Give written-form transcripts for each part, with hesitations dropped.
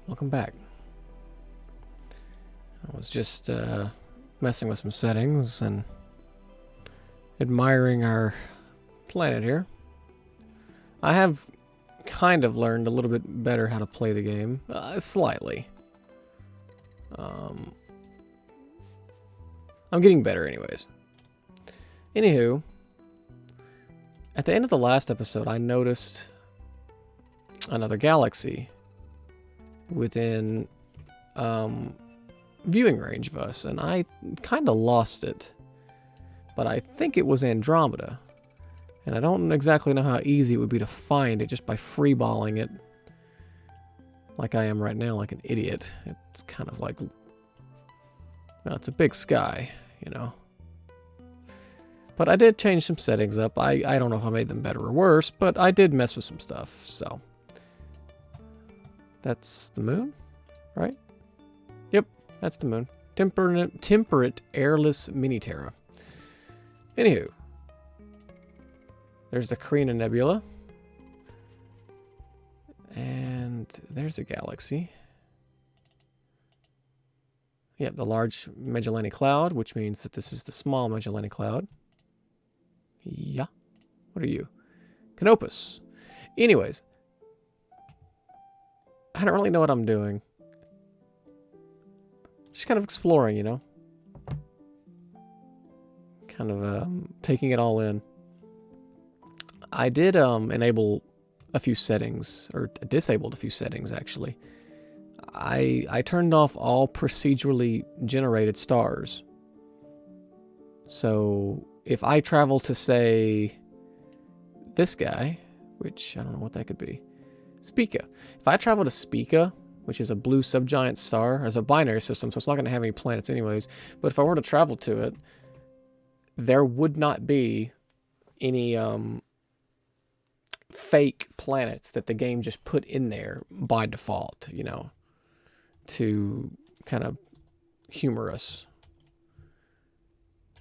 Welcome back. I was just messing with some settings and admiring our planet here. I have kind of learned a little bit better how to play the game, slightly. I'm getting better anyways. Anywho, at the end of the last episode, I noticed another galaxy within viewing range of us, and I kind of lost it. But I think it was Andromeda. And I don't exactly know how easy it would be to find it just by freeballing it like I am right now, like an idiot. It's kind of like, well, it's a big sky, you know. But I did change some settings up. I don't know if I made them better or worse, but I did mess with some stuff, so. That's the moon, right? Yep, that's the moon. Temperate airless mini-Terra. Anywho. There's the Carina Nebula. And there's a galaxy. Yep, the Large Magellanic Cloud, which means that this is the Small Magellanic Cloud. Yeah. What are you? Canopus. Anyways. I don't really know what I'm doing. Just kind of exploring, you know? Kind of taking it all in. I did enable a few settings, or disabled a few settings actually. I turned off all procedurally generated stars. So if I travel to, say, this guy, which I don't know what that could be, Spica. If I travel to Spica, which is a blue subgiant star, as a binary system, so it's not going to have any planets anyways, but if I were to travel to it, there would not be any fake planets that the game just put in there by default, you know, to kind of humor us.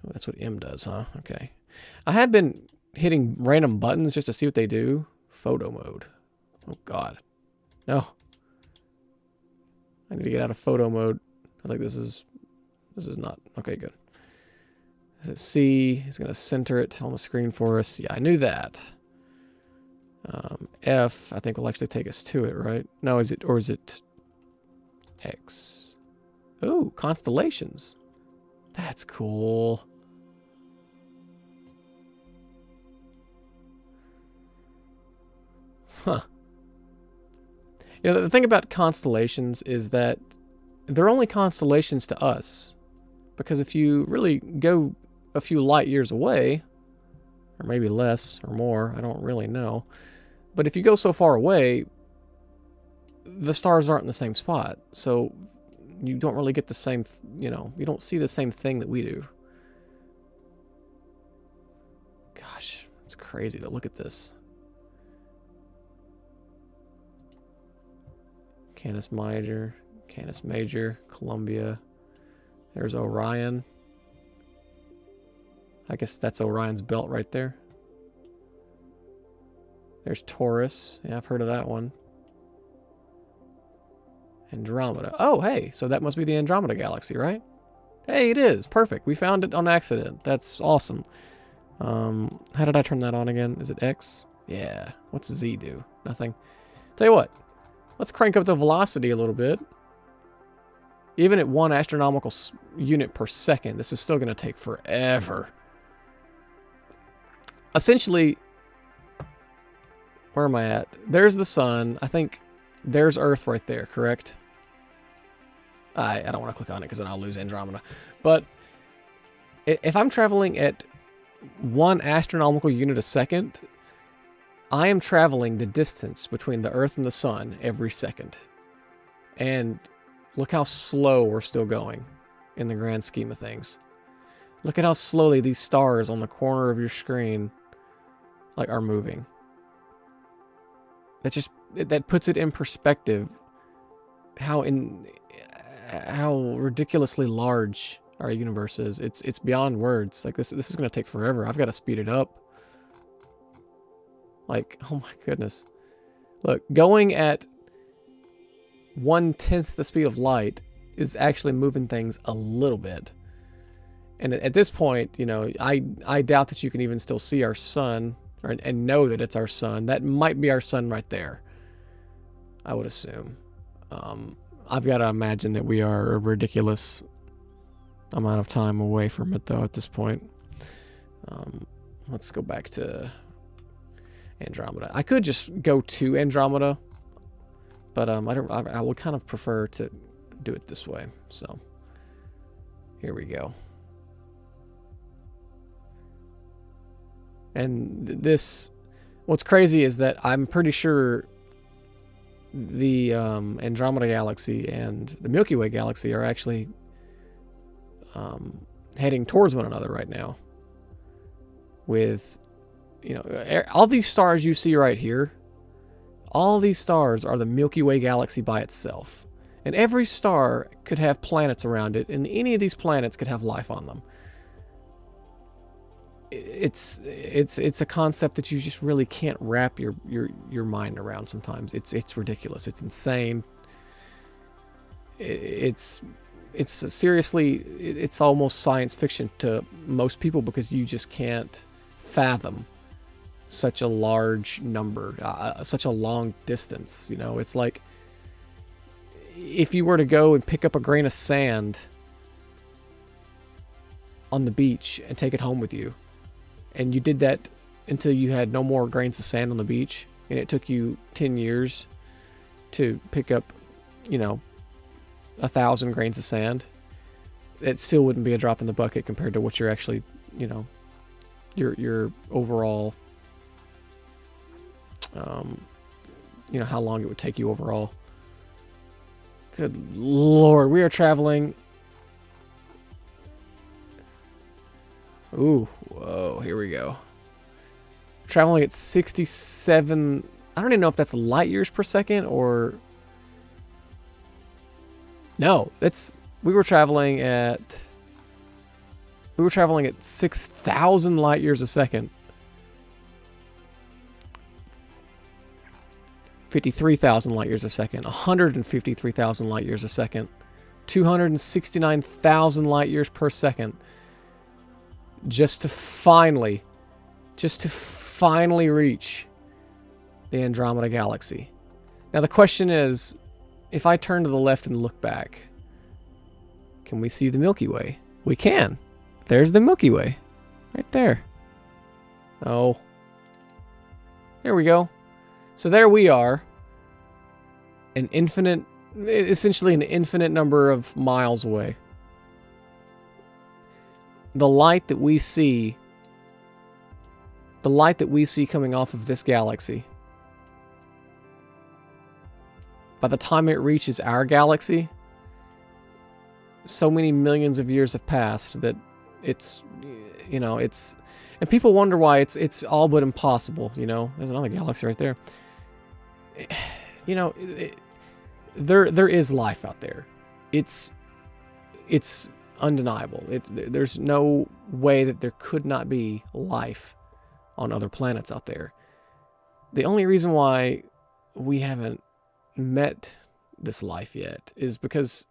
Oh, that's what M does, huh? Okay. I have been hitting random buttons just to see what they do. Photo mode. Oh, God. No. I need to get out of photo mode. I think this is not. Okay, good. C, he's going to center it on the screen for us. Yeah, I knew that. F, I think will actually take us to it, right? No, is it X? Oh, Constellations. That's cool. Huh. You know, the thing about constellations is that they're only constellations to us. Because if you really go a few light years away, or maybe less or more, I don't really know. But if you go so far away, the stars aren't in the same spot. So you don't really get the same, you know, you don't see the same thing that we do. Gosh, it's crazy to look at this. Canis Major, Columbia. There's Orion. I guess that's Orion's belt right there. There's Taurus. Yeah, I've heard of that one. Andromeda. Oh, hey, so that must be the Andromeda galaxy, right? Hey, it is. Perfect. We found it on accident. That's awesome. How did I turn that on again? Is it X? Yeah. What's Z do? Nothing. Tell you what. Let's crank up the velocity a little bit. Even at 1 astronomical unit per second, this is still going to take forever. Essentially, where am I at? There's the sun. I think there's Earth right there, correct? I don't want to click on it because then I'll lose Andromeda. But if I'm traveling at 1 astronomical unit a second, I am traveling the distance between the Earth and the sun every second. And look how slow we're still going in the grand scheme of things. Look at how slowly these stars on the corner of your screen are moving. That puts it in perspective how ridiculously large our universe is. It's beyond words. Like this is going to take forever. I've got to speed it up. Like, oh my goodness. Look, going at 1/10 the speed of light is actually moving things a little bit. And at this point, you know, I doubt that you can even still see our sun and know that it's our sun. That might be our sun right there, I would assume. I've got to imagine that we are a ridiculous amount of time away from it, though, at this point. Let's go back to Andromeda. I could just go to Andromeda, but I would kind of prefer to do it this way. So here we go. And this, what's crazy is that I'm pretty sure the Andromeda galaxy and the Milky Way galaxy are actually heading towards one another right now. With, you know, all these stars you see right here, all these stars are the Milky Way galaxy by itself. And every star could have planets around it, and any of these planets could have life on them. It's a concept that you just really can't wrap your mind around sometimes. It's ridiculous. It's insane. It's seriously, it's almost science fiction to most people because you just can't fathom such a large number, such a long distance. You know, it's like if you were to go and pick up a grain of sand on the beach and take it home with you, and you did that until you had no more grains of sand on the beach, and it took you 10 years to pick up, you know, 1,000 grains of sand, it still wouldn't be a drop in the bucket compared to what you're actually, you know, your overall, you know, how long it would take you overall. Good Lord, we are traveling. Ooh, whoa, here we go. Traveling at 67, I don't even know if that's light years per second or... No, we were traveling at 6,000 light years a second. 53,000 light years a second, 153,000 light years a second, 269,000 light years per second. Just to finally reach the Andromeda galaxy. Now the question is, if I turn to the left and look back, can we see the Milky Way? We can. There's the Milky Way. Right there. Oh. There we go. So there we are. Essentially an infinite number of miles away. The light that we see coming off of this galaxy, by the time it reaches our galaxy, so many millions of years have passed that it's, you know, it's, and people wonder why it's all but impossible, you know. There's another galaxy right there. You know, there is life out there. It's undeniable. There's no way that there could not be life on other planets out there. The only reason why we haven't met this life yet is because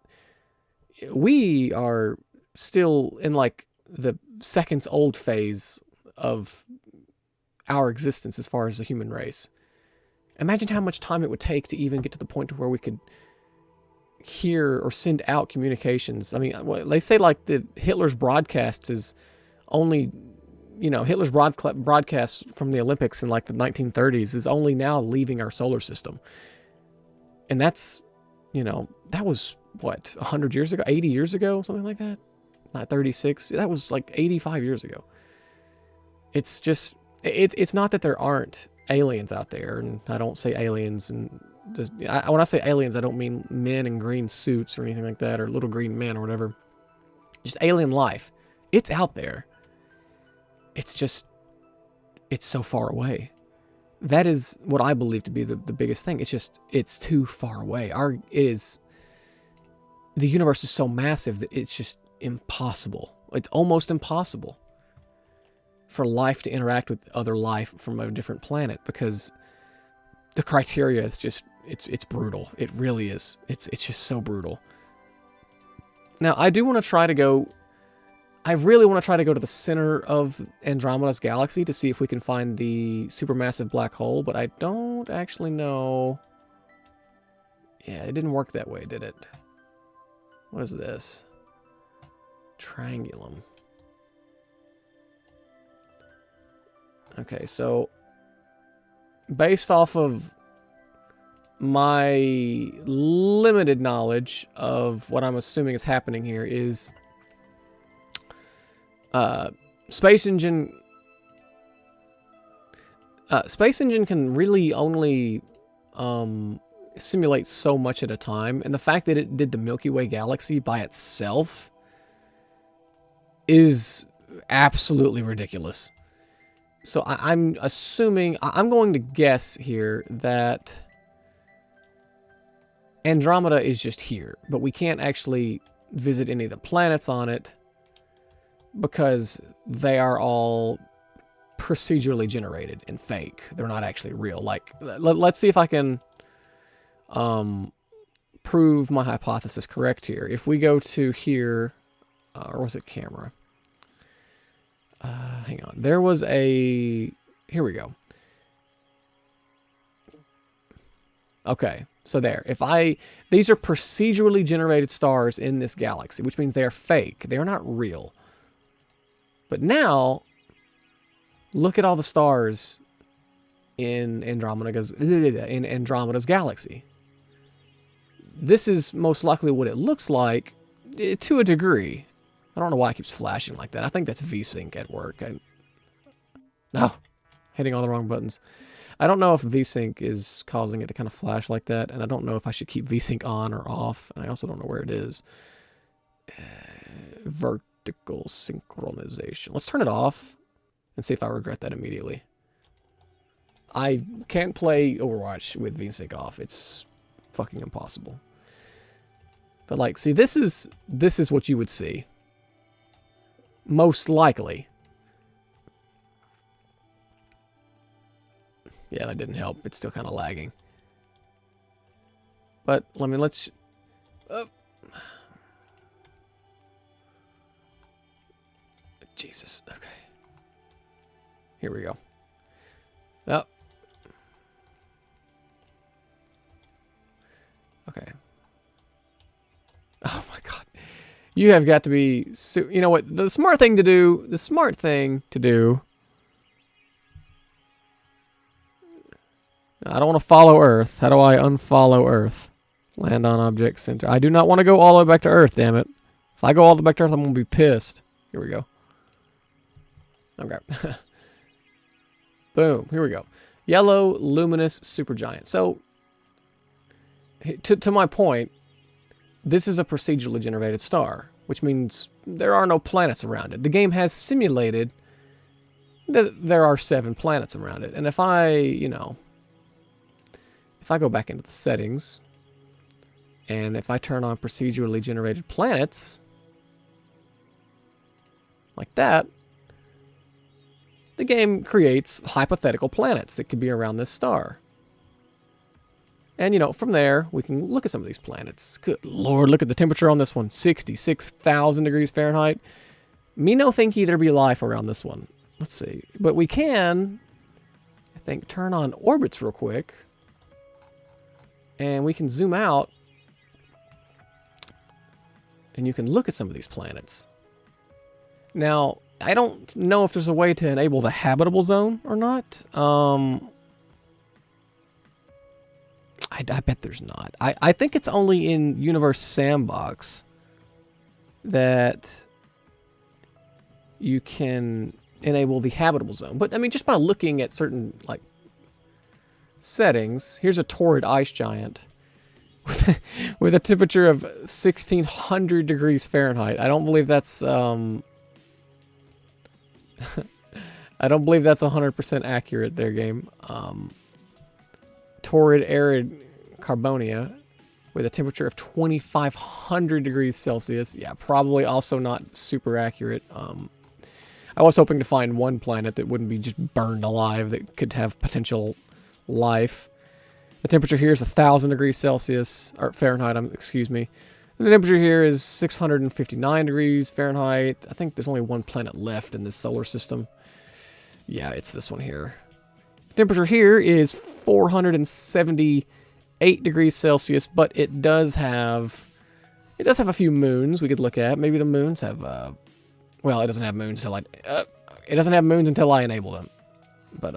we are still in like the seconds old phase of our existence as far as the human race. Imagine how much time it would take to even get to the point where we could hear or send out communications. I mean, they say like Hitler's broadcast is only, you know, Hitler's broadcast from the Olympics in like the 1930s is only now leaving our solar system. And that's, you know, that was what, 100 years ago, 80 years ago, something like that? Not 36. That was like 85 years ago. It's just, it's not that there aren't aliens out there, and I don't say aliens, and when I say aliens, I don't mean men in green suits or anything like that, or little green men or whatever. Just alien life. It's out there. It's just, it's so far away. That is what I believe to be the biggest thing. It's just, it's too far away. The universe is so massive that it's just impossible. It's almost impossible for life to interact with other life from a different planet, because the criteria is just, it's brutal. It really is. It's just so brutal. Now, I do want to try to go... I really want to try to go to the center of Andromeda's galaxy to see if we can find the supermassive black hole, but I don't actually know... Yeah, it didn't work that way, did it? What is this? Triangulum. Okay, so... based off of my limited knowledge of what I'm assuming is happening here is Space Engine can really only simulate so much at a time, and the fact that it did the Milky Way galaxy by itself is absolutely ridiculous. So I'm assuming, I'm going to guess here that Andromeda is just here, but we can't actually visit any of the planets on it because they are all procedurally generated and fake. They're not actually real. Like, let's see if I can prove my hypothesis correct here. If we go to here, or was it camera? Hang on. There was a... Here we go. Okay, so there. These are procedurally generated stars in this galaxy, which means they are fake. They are not real. But now, look at all the stars in Andromeda's galaxy. This is most likely what it looks like to a degree. I don't know why it keeps flashing like that. I think that's VSync at work. No, hitting all the wrong buttons. I don't know if VSync is causing it to kind of flash like that, and I don't know if I should keep VSync on or off, and I also don't know where it is. Vertical synchronization. Let's turn it off and see if I regret that immediately. I can't play Overwatch with VSync off. It's fucking impossible. But like, see, this is what you would see. Most likely. Yeah, that didn't help. It's still kind of lagging. But, let's... Jesus, okay. Here we go. Oh. Okay. Oh my god. You have got to be... You know what? The smart thing to do... I don't want to follow Earth. How do I unfollow Earth? Land on object center. I do not want to go all the way back to Earth, damn it. If I go all the way back to Earth, I'm going to be pissed. Here we go. Okay. Boom. Here we go. Yellow, luminous, supergiant. So, to my point, this is a procedurally generated star, which means there are no planets around it. The game has simulated that there are 7 planets around it. And if I, if I go back into the settings, and if I turn on procedurally generated planets, like that, the game creates hypothetical planets that could be around this star. And, from there, we can look at some of these planets. Good lord, look at the temperature on this one. 66,000 degrees Fahrenheit. Me no thinky there be life around this one. Let's see. But we can, I think, turn on orbits real quick. And we can zoom out. And you can look at some of these planets. Now, I don't know if there's a way to enable the habitable zone or not. I bet there's not. I think it's only in Universe Sandbox that you can enable the habitable zone. But, just by looking at certain, settings. Here's a torrid ice giant with a temperature of 1,600 degrees Fahrenheit. I don't believe that's... I don't believe that's 100% accurate there, game. Torrid arid Carbonia with a temperature of 2,500 degrees Celsius. Yeah, probably also not super accurate. I was hoping to find one planet that wouldn't be just burned alive, that could have potential life. The temperature here is 1,000 degrees Celsius, or Fahrenheit, excuse me. The temperature here is 659 degrees Fahrenheit. I think there's only one planet left in this solar system. Yeah, it's this one here. Temperature here is 478 degrees Celsius, but it does have a few moons we could look at. Maybe the moons have well, it doesn't have moons until I enable them. But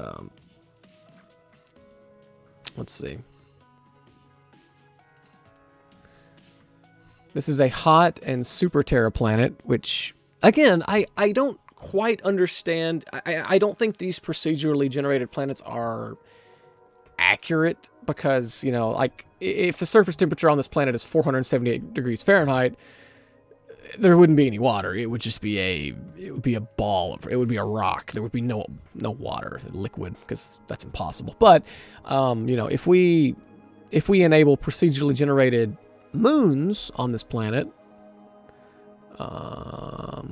let's see. This is a hot and super Terra planet, which again, I don't quite understand. I don't think these procedurally generated planets are accurate because, you know, like if the surface temperature on this planet is 478 degrees Fahrenheit, there wouldn't be any water. It would just be a ball of, it would be a rock. There would be no water, liquid, because that's impossible. But you know, if we enable procedurally generated moons on this planet, or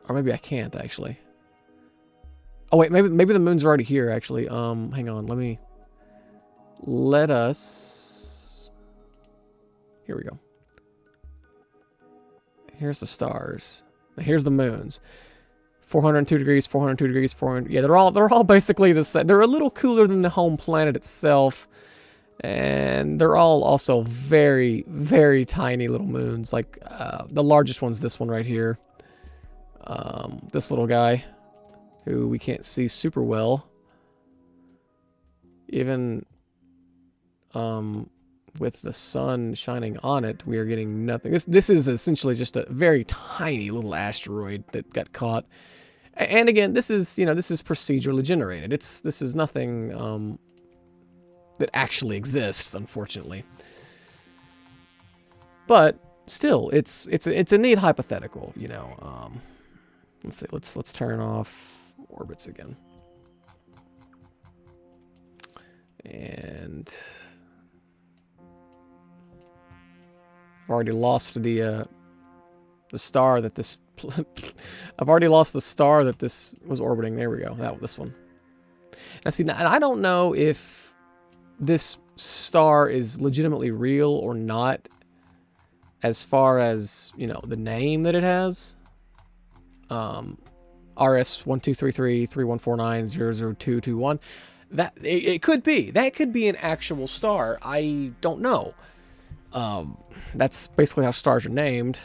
maybe I can't actually. Oh wait, maybe the moons are already here actually. Hang on, let us. Here we go. Here's the stars. Here's the moons. 402 degrees, 402 degrees, 400. Yeah, they're all basically the same. They're a little cooler than the home planet itself, and they're all also very, very tiny little moons. Like the largest one's this one right here. This little guy, who we can't see super well, even with the sun shining on it, we are getting nothing. This is essentially just a very tiny little asteroid that got caught. And again, this is, you know, this is procedurally generated. This is nothing that actually exists, unfortunately. But still, it's a neat hypothetical, you know. Let's see. Let's turn off orbits again. And I've already lost the star that this. I've already lost the star that this was orbiting. There we go. This one. Now see, and I don't know if this star is legitimately real or not, as far as, you know, the name that it has. RS12333149002221. That it could be. That could be an actual star. I don't know. That's basically how stars are named,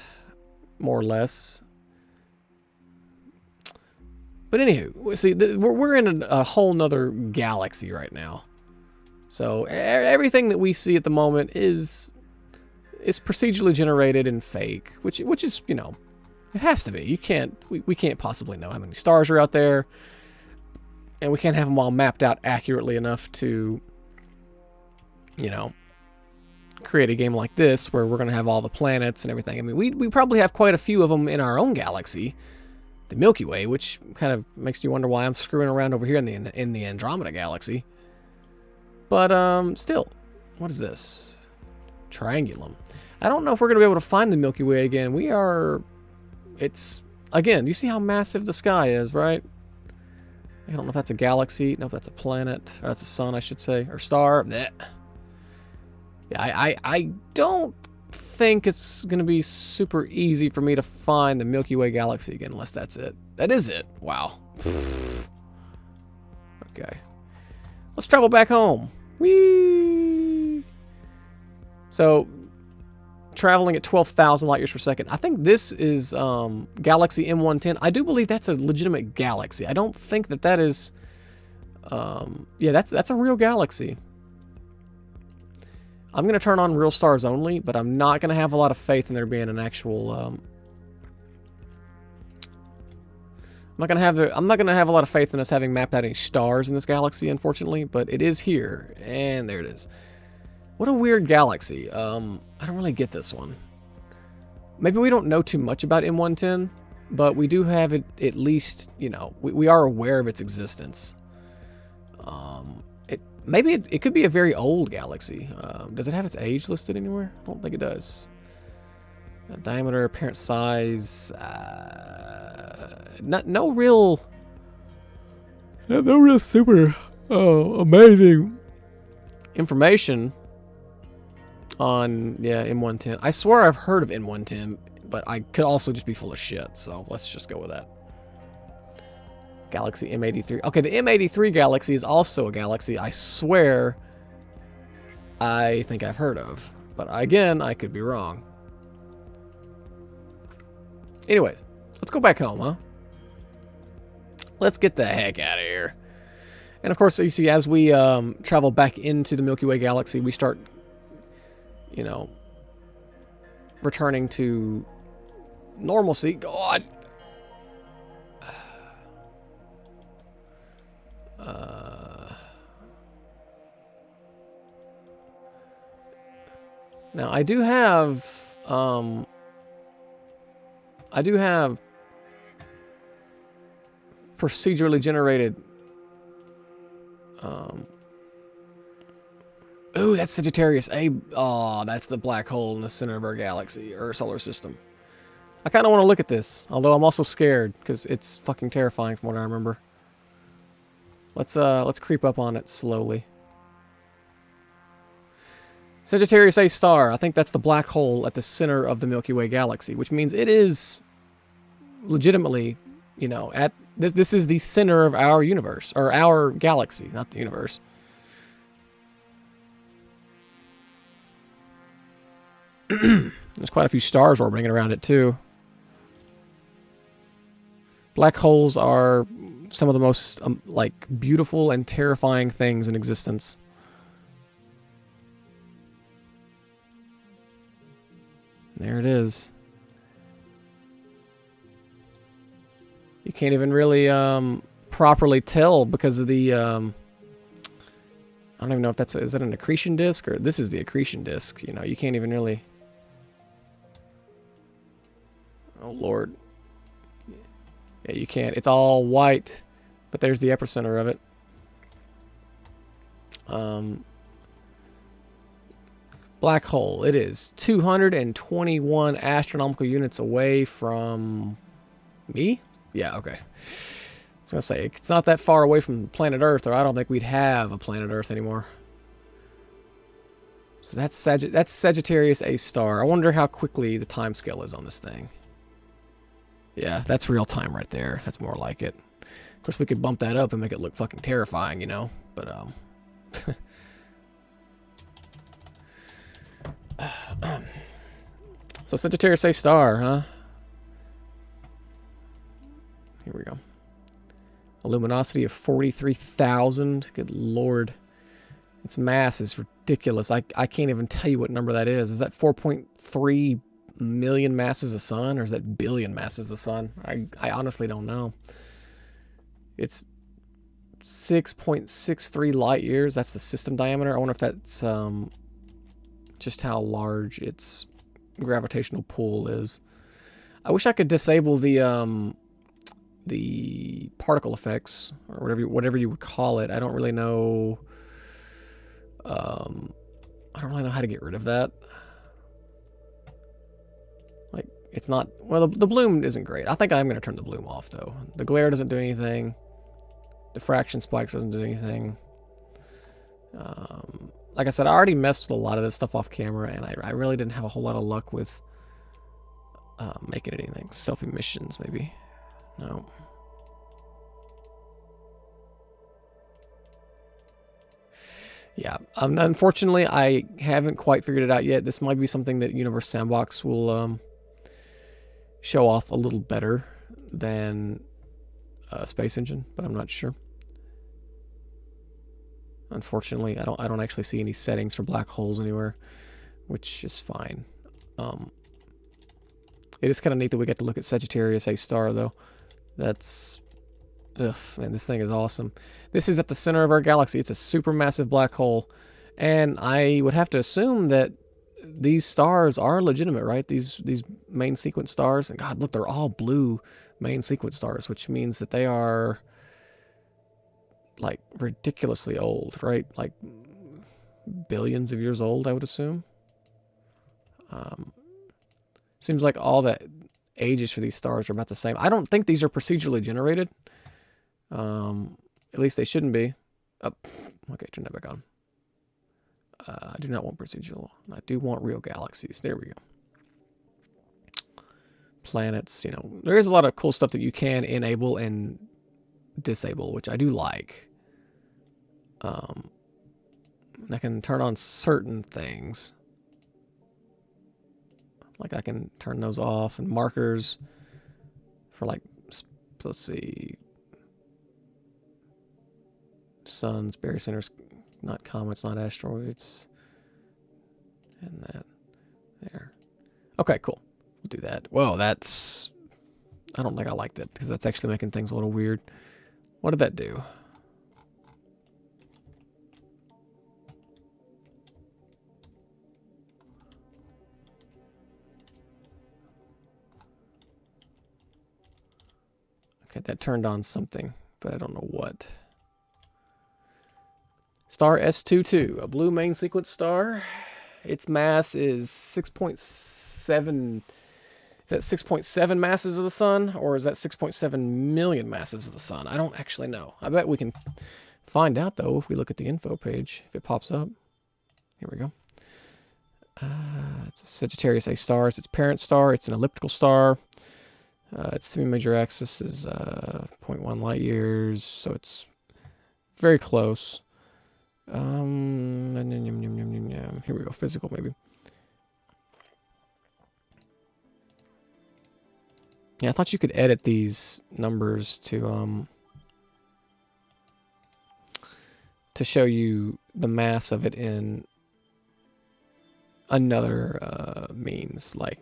more or less. But anywho, see, we're in a whole nother galaxy right now. So everything that we see at the moment is procedurally generated and fake, which is, you know, it has to be. We can't possibly know how many stars are out there, and we can't have them all mapped out accurately enough to, you know, create a game like this where we're going to have all the planets and everything. I mean, we probably have quite a few of them in our own galaxy, the Milky Way, which kind of makes you wonder why I'm screwing around over here in the Andromeda galaxy. But still, what is this? Triangulum. I don't know if we're going to be able to find the Milky Way again. It's, again, you see how massive the sky is, right? I don't know if that's a galaxy. No, if that's a planet. Or that's a sun, I should say. Or star. Blech. Yeah, I don't think it's going to be super easy for me to find the Milky Way galaxy again, unless that's it. That is it. Wow. Okay. Let's travel back home. Whee! So, traveling at 12,000 light years per second. I think this is Galaxy M110. I do believe that's a legitimate galaxy. I don't think that is... yeah, that's a real galaxy. I'm going to turn on real stars only, but I'm not going to have a lot of faith in there being an actual... I'm not going to have a lot of faith in us having mapped out any stars in this galaxy, unfortunately, but it is here, and there it is. What a weird galaxy. I don't really get this one. Maybe we don't know too much about M110, but we do have it, at least, you know, we are aware of its existence. Maybe it could be a very old galaxy. Does it have its age listed anywhere? I don't think it does. Diameter, apparent size, no real super Oh, amazing information on, yeah, M110. I swear I've heard of M110, but I could also just be full of shit, so let's just go with that. Galaxy M83. Okay, the M83 Galaxy is also a galaxy I swear I think I've heard of. But again, I could be wrong. Anyways, let's go back home, huh? Let's get the heck out of here. And of course, you see, as we travel back into the Milky Way galaxy, we start, you know, returning to normalcy. God. Now, I do have procedurally generated. Ooh, that's Sagittarius A. Oh, that's the black hole in the center of our galaxy or solar system. I kind of want to look at this, although I'm also scared because it's fucking terrifying from what I remember. Let's creep up on it slowly. Sagittarius A star. I think that's the black hole at the center of the Milky Way galaxy, which means it is legitimately, you know, at this is the center of our universe or our galaxy, not the universe. There's quite a few stars orbiting around it too. Black holes are some of the most like beautiful and terrifying things in existence. There it is. You can't even really properly tell because of the I don't even know if that's is that an accretion disk or this is the accretion disk. You know, you can't even really. Oh Lord. Yeah, you can't. It's all white, but there's the epicenter of it. Black hole. It is 221 astronomical units away from me? Yeah, okay. I was going to say, it's not that far away from planet Earth, or I don't think we'd have a planet Earth anymore. So that's Sagittarius A star. I wonder how quickly the time scale is on this thing. Yeah, that's real time right there. That's more like it. Of course, we could bump that up and make it look fucking terrifying, you know? But, so Sagittarius A star, huh? Here we go. A luminosity of 43,000. Good lord. Its mass is ridiculous. I can't even tell you what number that is. Is that 4.3 million masses of sun, or is that billion masses of sun? I honestly don't know. It's 6.63 light years. That's the system diameter. I wonder if that's just how large its gravitational pull is. I wish I could disable the particle effects or whatever you would call it. I don't really know. I don't really know how to get rid of that. Like, it's not... Well, the bloom isn't great. I think I'm going to turn the bloom off, though. The glare doesn't do anything. Diffraction spikes doesn't do anything. Like I said, I already messed with a lot of this stuff off camera, and I really didn't have a whole lot of luck with making it anything. Self-emissions, maybe. No. Yeah, unfortunately, I haven't quite figured it out yet. This might be something that Universe Sandbox will show off a little better than Space Engine, but I'm not sure. Unfortunately, I don't actually see any settings for black holes anywhere, which is fine. It is kind of neat that we get to look at Sagittarius A star, though. That's... Ugh, man, this thing is awesome. This is at the center of our galaxy. It's a supermassive black hole. And I would have to assume that these stars are legitimate, right? These main sequence stars. And God, look, they're all blue main sequence stars, which means that they are... like ridiculously old, right? Like billions of years old, I would assume. Seems like all the ages for these stars are about the same. I don't think these are procedurally generated. At least they shouldn't be. Oh, okay, turn that back on. I do not want procedural. I do want real galaxies. There we go. Planets, you know, there is a lot of cool stuff that you can enable and disable, which I do like. I can turn on certain things. Like I can turn those off, and markers for like, let's see, suns, barycenters, not comets, not asteroids, and that there. Okay, cool. We'll do that. Whoa, that's, I don't think I like that because that's actually making things a little weird. What did that do? Okay, that turned on something, but I don't know what. Star S22, a blue main sequence star. Its mass is 6.7. Is that 6.7 masses of the sun, or is that 6.7 million masses of the sun? I don't actually know. I bet we can find out though if we look at the info page, if it pops up. Here we go. It's a Sagittarius A star. It's its parent star. It's an elliptical star. Its semi-major axis is 0.1 light years, so it's very close. Here we go. Physical, maybe. Yeah, I thought you could edit these numbers to show you the mass of it in another means, like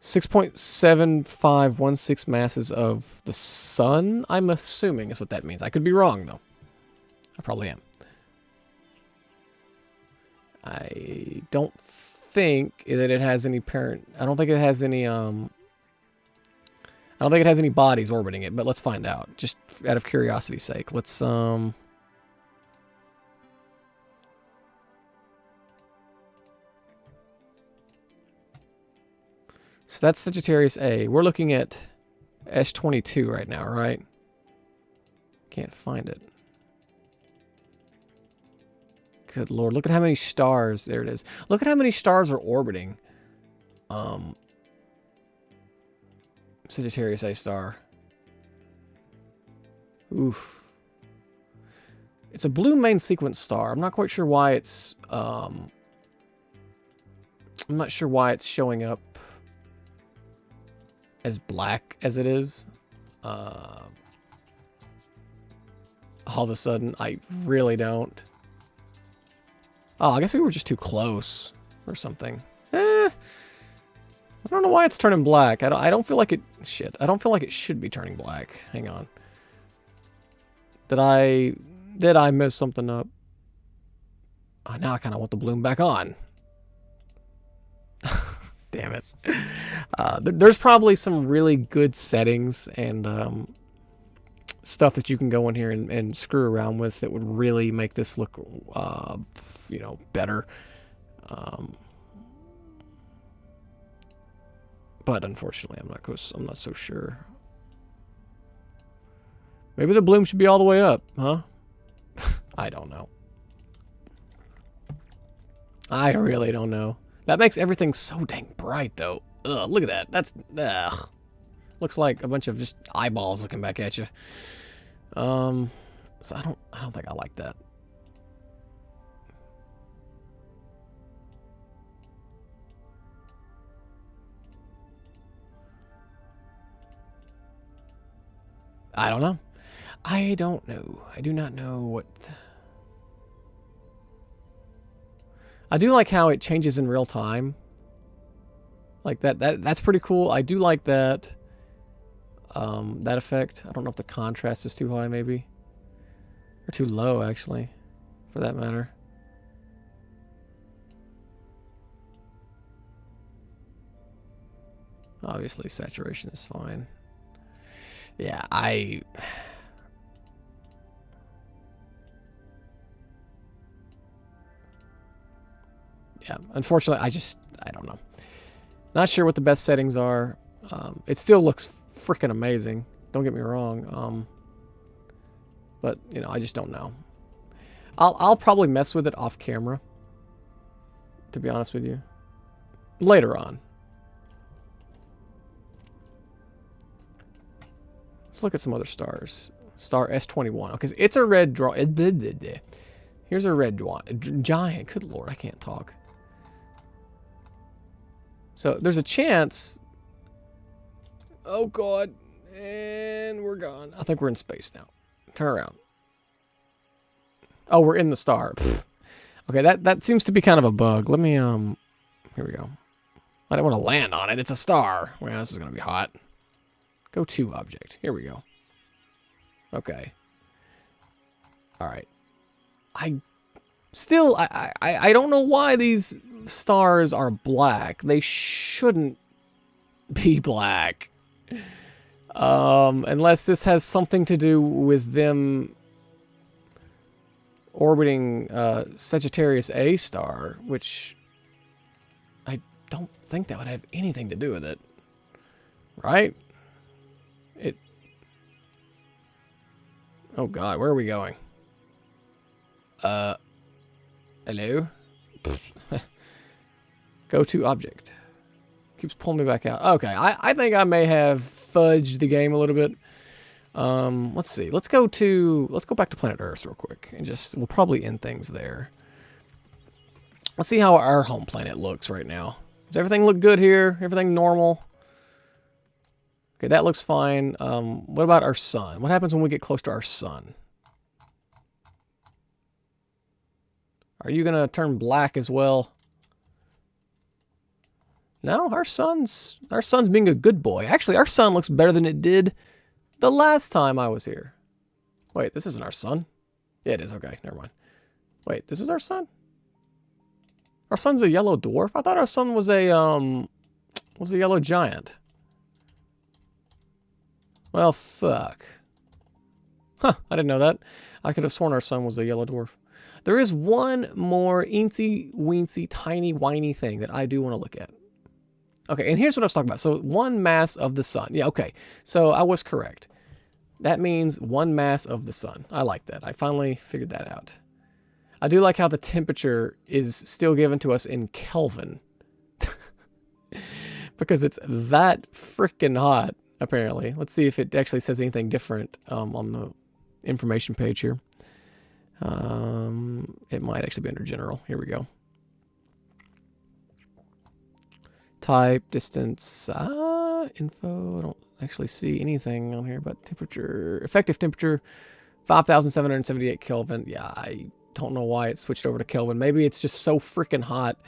6.7516 masses of the sun, I'm assuming is what that means. I could be wrong, though. I probably am. I don't think that it has any parent... I don't think it has any, I don't think it has any bodies orbiting it, but let's find out. Just out of curiosity's sake. Let's, So that's Sagittarius A. We're looking at S22 right now, right? Can't find it. Good Lord, look at how many stars. There it is. Look at how many stars are orbiting Sagittarius A star. Oof. It's a blue main sequence star. I'm not quite sure why it's I'm not sure why it's showing up as black as it is. All of a sudden, I really don't. Oh, I guess we were just too close or something. I don't know why it's turning black. I don't feel like it... Shit. I don't feel like it should be turning black. Hang on. Did I mess something up? Oh, now I kind of want the bloom back on. Damn it. There's probably some really good settings and stuff that you can go in here and screw around with that would really make this look, you know, better. But unfortunately, I'm not so sure. Maybe the bloom should be all the way up, huh? I don't know. I really don't know. That makes everything so dang bright, though. Ugh, look at that. That's... Ugh. Looks like a bunch of just eyeballs looking back at you. So I don't think I like that. I don't know. I don't know. I do not know what... I do like how it changes in real time. Like that's pretty cool. I do like that. That effect. I don't know if the contrast is too high, maybe. Or too low, actually, for that matter. Obviously, saturation is fine. Yeah, yeah, unfortunately, I don't know. Not sure what the best settings are. It still looks freaking amazing. Don't get me wrong. But, you know, I just don't know. I'll probably mess with it off camera, to be honest with you. Later on. Let's look at some other stars. Star S21. Okay, so it's a red draw. Here's a red giant. Good lord, I can't talk. So there's a chance. Oh god. And we're gone. I think we're in space now. Turn around. Oh, we're in the star. Pfft. Okay, that seems to be kind of a bug. Let me, here we go. I don't want to land on it. It's a star. Well, this is going to be hot. Go to object. Here we go. Okay. All right. I don't know why these stars are black. They shouldn't be black. Unless this has something to do with them orbiting Sagittarius A star, which I don't think that would have anything to do with it. Right? Oh god, where are we going? Hello? Go to object. Keeps pulling me back out. Okay, I think I may have fudged the game a little bit. Let's see. Let's go back to planet Earth real quick and we'll probably end things there. Let's see how our home planet looks right now. Does everything look good here? Everything normal? Okay, that looks fine. What about our sun? What happens when we get close to our sun? Are you gonna turn black as well? No, our sun's being a good boy. Actually, our sun looks better than it did the last time I was here. Wait, this isn't our sun? Yeah, it is. Okay, never mind. Wait, this is our sun? Our sun's a yellow dwarf? I thought our sun was a yellow giant. Well, fuck. Huh, I didn't know that. I could have sworn our sun was a yellow dwarf. There is one more eensy-weensy, tiny-whiny thing that I do want to look at. Okay, and here's what I was talking about. So, one mass of the sun. Yeah, okay. So, I was correct. That means one mass of the sun. I like that. I finally figured that out. I do like how the temperature is still given to us in Kelvin. Because it's that freaking hot, apparently. Let's see if it actually says anything different on the information page here. It might actually be under general. Here we go. Type, distance, info. I don't actually see anything on here, but temperature, effective temperature, 5,778 Kelvin. Yeah, I don't know why it switched over to Kelvin. Maybe it's just so freaking hot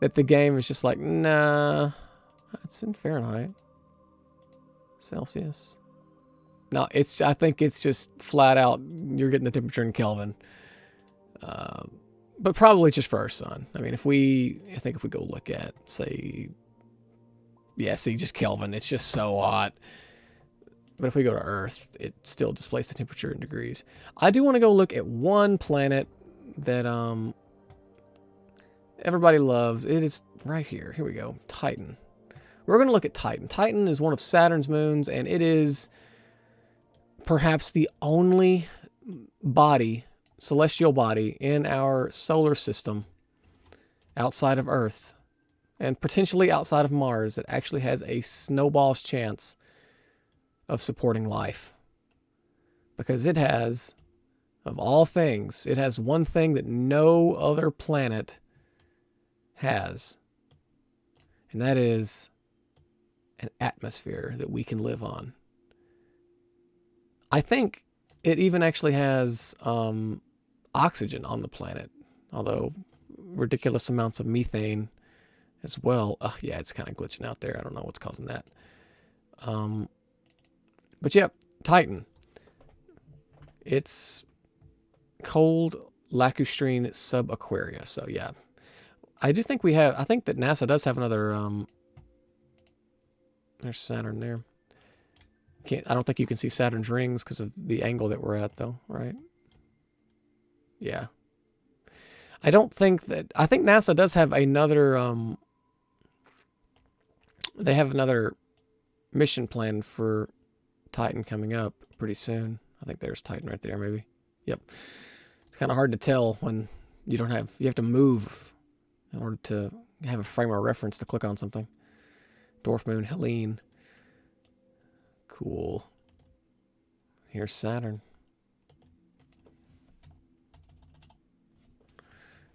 that the game is just like, nah, it's in Fahrenheit. Celsius. No, I think it's just flat out, you're getting the temperature in Kelvin. But probably just for our sun. I mean, I think if we go look at, say, yeah, see, just Kelvin, it's just so hot. But if we go to Earth, it still displays the temperature in degrees. I do want to go look at one planet that everybody loves. It is right here. Here we go. Titan. We're going to look at Titan. Titan is one of Saturn's moons, and it is perhaps the only body, celestial body, in our solar system outside of Earth, and potentially outside of Mars, that actually has a snowball's chance of supporting life. Because it has, of all things, it has one thing that no other planet has. And that is an atmosphere that we can live on. I think it even actually has oxygen on the planet, although ridiculous amounts of methane as well. Yeah, it's kind of glitching out there. I don't know what's causing that. But yeah, Titan. It's cold lacustrine subaquaria. So yeah, I do think I think that NASA does have another, there's Saturn there. I don't think you can see Saturn's rings because of the angle that we're at, though, right? Yeah. I think NASA does have another, they have another mission plan for Titan coming up pretty soon. I think there's Titan right there, maybe. Yep. It's kind of hard to tell when you don't have, you have to move in order to have a frame of reference to click on something. Dwarf moon, Helene. Cool. Here's Saturn.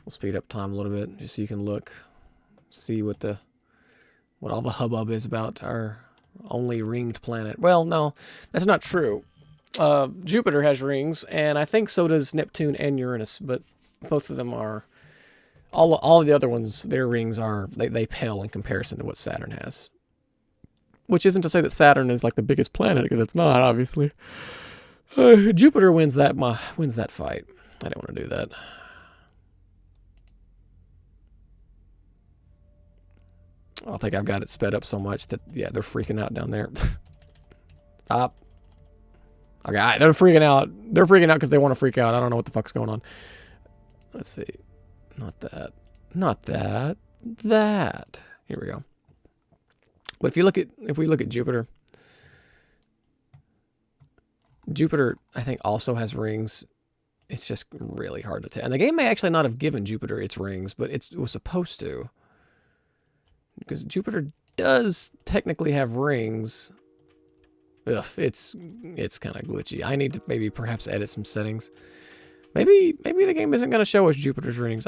We'll speed up time a little bit just so you can look, see what all the hubbub is about our only ringed planet. Well, no, that's not true. Jupiter has rings, and I think so does Neptune and Uranus, but both of them are, all of the other ones, their rings are, they pale in comparison to what Saturn has. Which isn't to say that Saturn is like the biggest planet, because it's not, obviously. Jupiter wins that fight. I don't want to do that. I think I've got it sped up so much that, yeah, they're freaking out down there. Stop. Okay, they're freaking out. They're freaking out because they want to freak out. I don't know what the fuck's going on. Let's see. Not that. Not that. That. Here we go. But if we look at Jupiter, Jupiter, I think, also has rings. It's just really hard to tell. And the game may actually not have given Jupiter its rings, but it was supposed to. Because Jupiter does technically have rings. Ugh, it's kind of glitchy. I need to maybe perhaps edit some settings. Maybe the game isn't going to show us Jupiter's rings.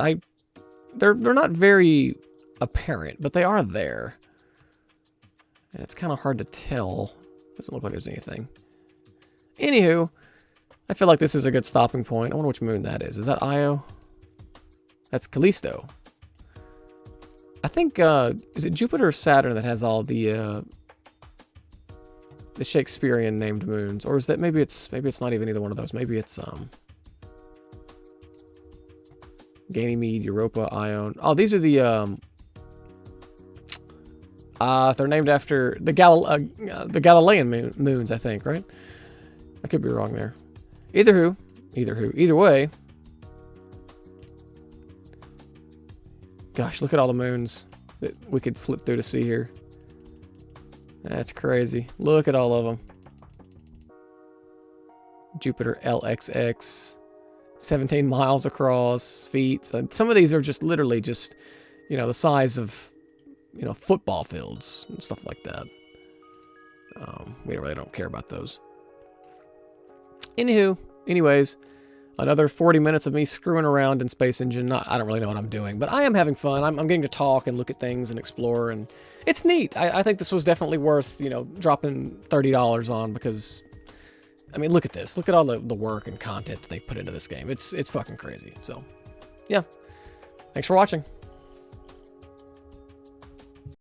They're not very apparent, but they are there. And it's kind of hard to tell. Doesn't look like there's anything. Anywho, I feel like this is a good stopping point. I wonder which moon that is. Is that Io? That's Callisto. I think, is it Jupiter or Saturn that has all the Shakespearean named moons? Or is that, maybe it's not even either one of those. Maybe it's, Ganymede, Europa, Ione. Oh, these are the, they're named after the Galilean moons, I think, right? I could be wrong there. Either way. Gosh, look at all the moons that we could flip through to see here. That's crazy. Look at all of them. Jupiter LXX, 17 miles across, feet. Some of these are just literally just, you know, the size of, you know, football fields and stuff like that. We really don't care about those. Anyways, another 40 minutes of me screwing around in Space Engine. I don't really know what I'm doing, but I am having fun. I'm getting to talk and look at things and explore, and it's neat. I think this was definitely worth, you know, dropping $30 on, because, I mean, look at this. Look at all the work and content that they put into this game. It's fucking crazy. So, yeah. Thanks for watching.